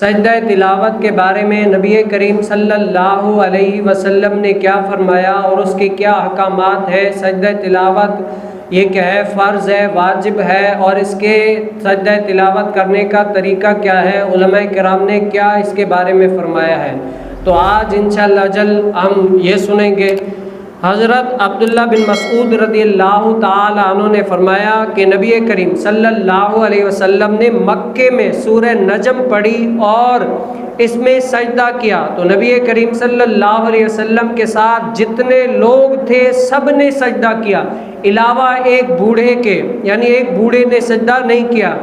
سجدہ تلاوت کے بارے میں نبی کریم صلی اللہ علیہ وسلم نے کیا فرمایا اور اس کے کیا احکامات ہے؟ سجدہ تلاوت یہ کیا ہے؟ فرض ہے، واجب ہے، اور اس کے سجدہ تلاوت کرنے کا طریقہ کیا ہے؟ علماء کرام نے کیا اس کے بارے میں فرمایا ہے؟ تو آج انشاءاللہ ہم یہ سنیں گے۔ حضرت عبداللہ بن مسعود رضی اللہ تعالی عنہ نے فرمایا کہ نبی کریم صلی اللہ علیہ وسلم نے مکے میں سورہ نجم پڑھی اور اس میں سجدہ کیا، تو نبی کریم صلی اللہ علیہ وسلم کے ساتھ جتنے لوگ تھے سب نے سجدہ کیا، علاوہ ایک بوڑھے کے، یعنی ایک بوڑھے نے سجدہ نہیں کیا۔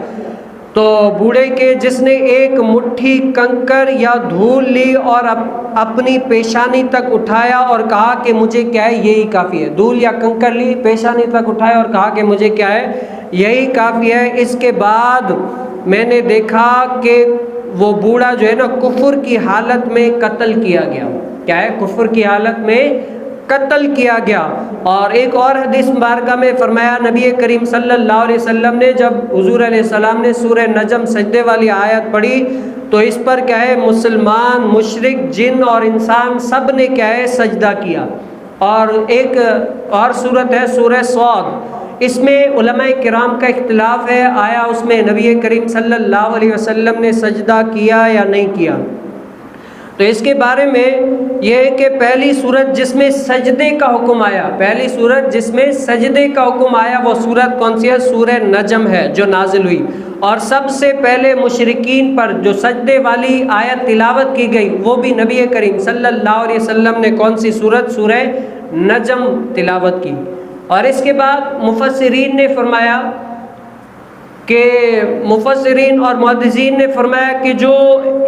تو بوڑھے کے جس نے ایک مٹھی کنکر یا دھول لی اور اپنی پیشانی تک اٹھایا اور کہا کہ مجھے کیا ہے یہی کافی ہے، دھول یا کنکر لی، پیشانی تک اٹھایا اور کہا کہ مجھے کیا ہے یہی کافی ہے۔ اس کے بعد میں نے دیکھا کہ وہ بوڑھا جو ہے نا کفر کی حالت میں قتل کیا گیا۔ کیا ہے؟ کفر کی حالت میں قتل کیا گیا۔ اور ایک اور حدیث مبارکہ میں فرمایا نبی کریم صلی اللہ علیہ وسلم نے جب حضور علیہ السلام نے سورہ نجم سجدے والی آیت پڑھی تو اس پر کیا ہے مسلمان، مشرک، جن اور انسان سب نے کیا ہے سجدہ کیا۔ اور ایک اور صورت ہے سورہ صاد، اس میں علماء کرام کا اختلاف ہے، آیا اس میں نبی کریم صلی اللہ علیہ وسلم نے سجدہ کیا یا نہیں کیا؟ تو اس کے بارے میں یہ ہے کہ پہلی سورت جس میں سجدے کا حکم آیا، پہلی سورت جس میں سجدے کا حکم آیا وہ سورت کون سی ہے؟ سورہ نجم ہے جو نازل ہوئی۔ اور سب سے پہلے مشرکین پر جو سجدے والی آیت تلاوت کی گئی وہ بھی نبی کریم صلی اللہ علیہ وسلم نے کون سی سورت؟ سورہ نجم تلاوت کی۔ اور اس کے بعد مفسرین نے فرمایا کہ مفسرین اور محدثین نے فرمایا کہ جو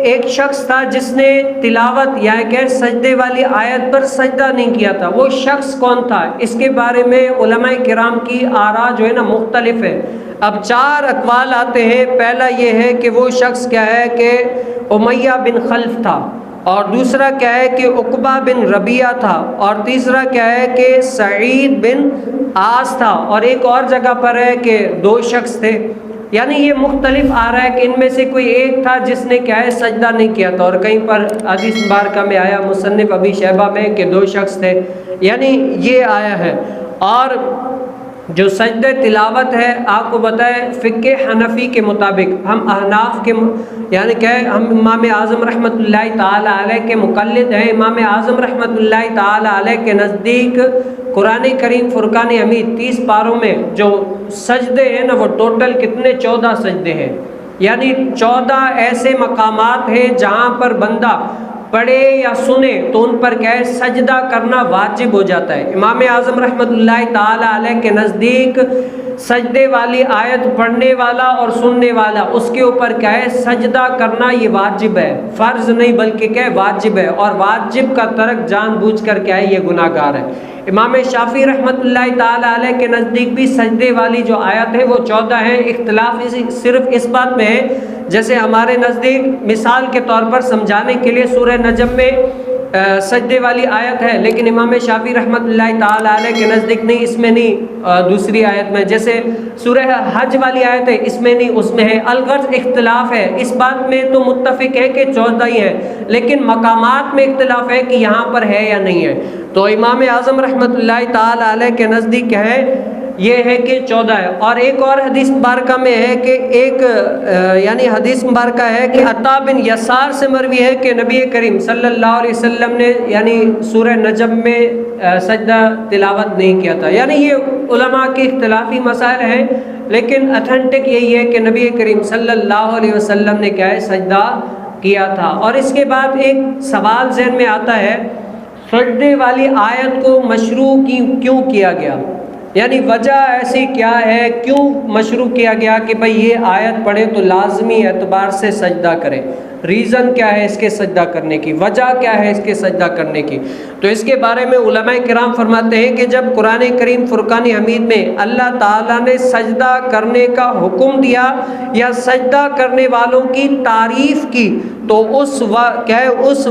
ایک شخص تھا جس نے تلاوت یا کہ سجدے والی آیت پر سجدہ نہیں کیا تھا، وہ شخص کون تھا؟ اس کے بارے میں علماء کرام کی آراء جو ہے نا مختلف ہے۔ اب 4 اقوال آتے ہیں۔ پہلا یہ ہے کہ وہ شخص کیا ہے کہ امیہ بن خلف تھا، اور دوسرا کیا ہے کہ عقبہ بن ربیعہ تھا، اور تیسرا کیا ہے کہ سعید بن عاص تھا، اور ایک اور جگہ پر ہے کہ 2 شخص تھے۔ یعنی یہ مختلف آ رہا ہے کہ ان میں سے کوئی ایک تھا جس نے کیا ہے سجدہ نہیں کیا تھا، اور کہیں پر حدیث مبارکہ میں آیا مصنف ابی شیبہ میں کہ 2 شخص تھے، یعنی یہ آیا ہے۔ اور جو سجدہ تلاوت ہے آپ کو بتائیں فقہ حنفی کے مطابق، ہم احناف کے یعنی کہ ہم امام اعظم رحمۃ اللہ تعالی علیہ کے مقلد ہیں۔ امام اعظم رحمۃ اللہ تعالی علیہ کے نزدیک قرآن کریم فرقان حمید 30 پاروں میں جو سجدے ہیں نا وہ ٹوٹل کتنے؟ 14 سجدے ہیں، یعنی 14 ایسے مقامات ہیں جہاں پر بندہ پڑھے یا سنے تو ان پر کیا ہے سجدہ کرنا واجب ہو جاتا ہے۔ امام اعظم رحمۃ اللہ تعالی علیہ کے نزدیک سجدے والی آیت پڑھنے والا اور سننے والا اس کے اوپر کیا ہے سجدہ کرنا یہ واجب ہے، فرض نہیں بلکہ کیا ہے واجب ہے، اور واجب کا ترک جان بوجھ کر کیا ہے یہ گناہ گار ہے۔ امام شافعی رحمۃ اللہ تعالی علیہ کے نزدیک بھی سجدے والی جو آیت ہے وہ 14 ہیں۔ اختلاف صرف اس بات میں ہے، جیسے ہمارے نزدیک مثال کے طور پر سمجھانے کے لیے سورہ نجم میں سجدے والی آیت ہے، لیکن امام شافعی رحمۃ اللہ تعالی علیہ کے نزدیک نہیں، اس میں نہیں، دوسری آیت میں، جیسے سورہ حج والی آیت ہے اس میں نہیں، اس میں ہے۔ الغرض اختلاف ہے، اس بات میں تو متفق ہے کہ 14 ہی ہے، لیکن مقامات میں اختلاف ہے کہ یہاں پر ہے یا نہیں ہے۔ تو امام اعظم رحمۃ اللہ تعالی علیہ کے نزدیک کیا ہے یہ ہے کہ 14 ہے۔ اور ایک اور حدیث مبارکہ میں ہے کہ ایک یعنی حدیث مبارکہ ہے کہ عطا بن یسار سے مروی ہے کہ نبی کریم صلی اللہ علیہ وسلم نے یعنی سورہ نجم میں سجدہ تلاوت نہیں کیا تھا۔ یعنی یہ علماء کے اختلافی مسائل ہیں، لیکن اتھینٹک یہی ہے کہ نبی کریم صلی اللہ علیہ وسلم نے کیا ہے سجدہ کیا تھا۔ اور اس کے بعد ایک سوال ذہن میں آتا ہے، سجدے والی آیت کو مشروع کیوں کیا گیا؟ یعنی وجہ ایسی کیا ہے، کیوں مشروع کیا گیا کہ بھئی یہ آیت پڑھے تو لازمی اعتبار سے سجدہ کرے؟ ریزن کیا ہے اس کے سجدہ کرنے کی، وجہ کیا ہے اس کے سجدہ کرنے کی؟ تو اس کے بارے میں علماء کرام فرماتے ہیں کہ جب قرآن کریم فرقان حمید میں اللہ تعالیٰ نے سجدہ کرنے کا حکم دیا یا سجدہ کرنے والوں کی تعریف کی تو اس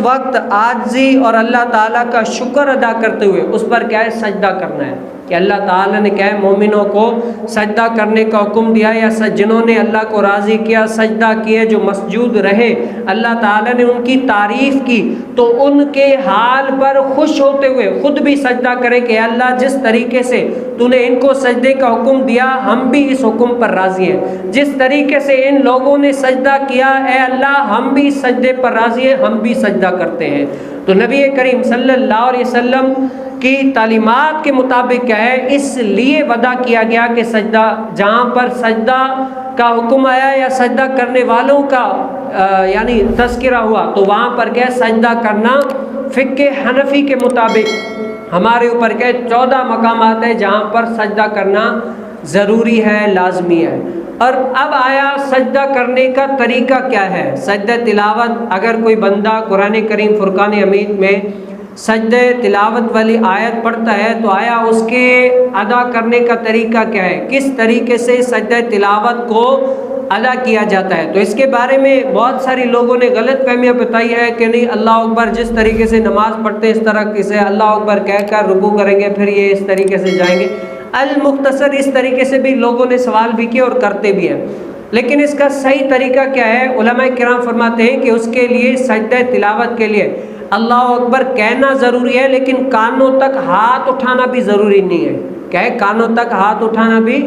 وقت عاجزی اور اللہ تعالیٰ کا شکر ادا کرتے ہوئے اس پر کیا ہے سجدہ کرنا ہے۔ کہ اللہ تعالیٰ نے کیا مومنوں کو سجدہ کرنے کا حکم دیا، یا جنہوں نے اللہ کو راضی کیا، سجدہ کیے، جو مسجود رہے، اللہ تعالیٰ نے ان کی تعریف کی، تو ان کے حال پر خوش ہوتے ہوئے خود بھی سجدہ کرے کہ اللہ جس طریقے سے تو نے ان کو سجدے کا حکم دیا ہم بھی اس حکم پر راضی ہیں، جس طریقے سے ان لوگوں نے سجدہ کیا اے اللہ ہم بھی سجدے پر راضی ہیں، ہم بھی سجدہ کرتے ہیں۔ تو نبی کریم صلی اللہ علیہ وسلم کی تعلیمات کے مطابق کیا ہے، اس لیے وعدہ کیا گیا کہ سجدہ، جہاں پر سجدہ کا حکم آیا یا سجدہ کرنے والوں کا یعنی تذکرہ ہوا، تو وہاں پر کیا ہے سجدہ کرنا فقہ حنفی کے مطابق ہمارے اوپر کیا 14 مقامات ہیں جہاں پر سجدہ کرنا ضروری ہے، لازمی ہے۔ اور اب آیا سجدہ کرنے کا طریقہ کیا ہے۔ سجدہ تلاوت، اگر کوئی بندہ قرآن کریم فرقان حمید میں سجدہ تلاوت والی آیت پڑھتا ہے تو آیا اس کے ادا کرنے کا طریقہ کیا ہے، کس طریقے سے سجدہ تلاوت کو ادا کیا جاتا ہے۔ تو اس کے بارے میں بہت ساری لوگوں نے غلط فہمیاں بتائی ہے کہ نہیں اللہ اکبر جس طریقے سے نماز پڑھتے ہیں اس طرح سے اللہ اکبر کہہ کر رکوع کریں گے، پھر یہ اس طریقے سے جائیں گے۔ المختصر اس طریقے سے بھی لوگوں نے سوال بھی کیے اور کرتے بھی ہیں، لیکن اس کا صحیح طریقہ کیا ہے؟ علماء کرام فرماتے ہیں کہ اس کے لیے سجدہ تلاوت کے لیے اللہ اکبر کہنا ضروری ہے، لیکن کانوں تک ہاتھ اٹھانا بھی ضروری نہیں ہے۔ کیا ہے؟ کانوں تک ہاتھ اٹھانا بھی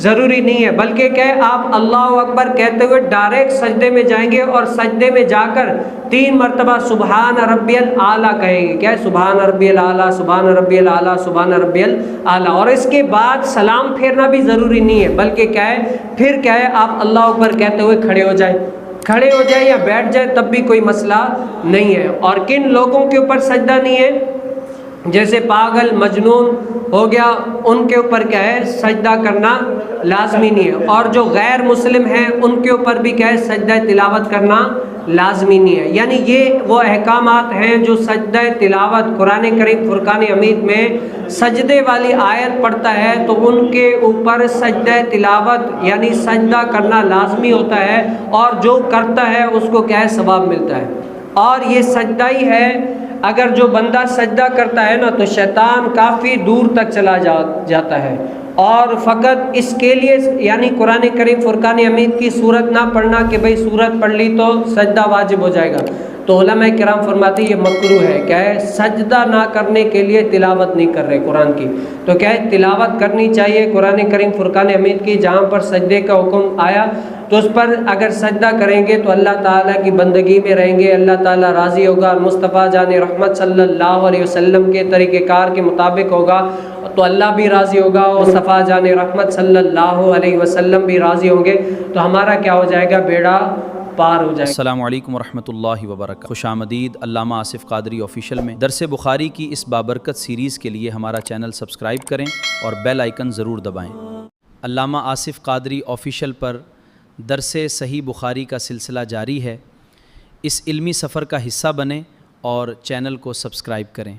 ضروری نہیں ہے، بلکہ کہ آپ اللہ اکبر کہتے ہوئے ڈائریکٹ سجدے میں جائیں گے اور سجدے میں جا کر 3 مرتبہ سبحان ربی الاعلیٰ کہیں گے۔ کیا ہے؟ سبحان ربی الاعلیٰ، سبحان ربی الاعلیٰ، سبحان ربی الاعلیٰ۔ اور اس کے بعد سلام پھیرنا بھی ضروری نہیں ہے، بلکہ کیا ہے پھر کیا ہے آپ اللہ اکبر کہتے ہوئے کھڑے ہو جائیں یا بیٹھ جائیں، تب بھی کوئی مسئلہ نہیں ہے۔ اور کن لوگوں کے اوپر سجدہ نہیں ہے؟ جیسے پاگل، مجنون ہو گیا، ان کے اوپر کیا ہے سجدہ کرنا لازمی نہیں ہے، اور جو غیر مسلم ہیں ان کے اوپر بھی کیا ہے سجدہ تلاوت کرنا لازمی نہیں ہے۔ یعنی یہ وہ احکامات ہیں جو سجدہ تلاوت قرآن کریم فرقان حمید میں سجدے والی آیت پڑھتا ہے تو ان کے اوپر سجدہ تلاوت یعنی سجدہ کرنا لازمی ہوتا ہے، اور جو کرتا ہے اس کو کیا ہے ثواب ملتا ہے۔ اور یہ سجدہ ہی ہے، اگر جو بندہ سجدہ کرتا ہے نا تو شیطان کافی دور تک چلا جاتا ہے، اور فقط اس کے لیے یعنی قرآن کریم فرقان حمید کی سورت نہ پڑھنا کہ بھئی سورت پڑھ لی تو سجدہ واجب ہو جائے گا، تو علماء کرام فرماتے ہیں یہ مکروہ ہے۔ کیا ہے؟ سجدہ نہ کرنے کے لیے تلاوت نہیں کر رہے قرآن کی، تو کیا ہے تلاوت کرنی چاہیے قرآن کریم فرقان حمید کی، جہاں پر سجدے کا حکم آیا تو اس پر اگر سجدہ کریں گے تو اللہ تعالیٰ کی بندگی میں رہیں گے، اللہ تعالیٰ راضی ہوگا، مصطفیٰ جان رحمت صلی اللہ علیہ وسلم کے طریقہ کار کے مطابق ہوگا تو اللہ بھی راضی ہوگا، اور مصطفیٰ جان رحمت صلی اللہ علیہ وسلم بھی راضی ہوں گے، تو ہمارا کیا ہو جائے گا بیڑا پار ہو جائے۔ السلام علیکم ورحمۃ اللہ وبرکاتہ۔ خوش آمدید علامہ آصف قادری آفیشیل میں درس بخاری کی اس بابرکت سیریز کے لیے ہمارا چینل سبسکرائب کریں اور بیل آئیکن ضرور دبائیں۔ علامہ آصف قادری آفیشیل پر درس صحیح بخاری کا سلسلہ جاری ہے، اس علمی سفر کا حصہ بنیں اور چینل کو سبسکرائب کریں۔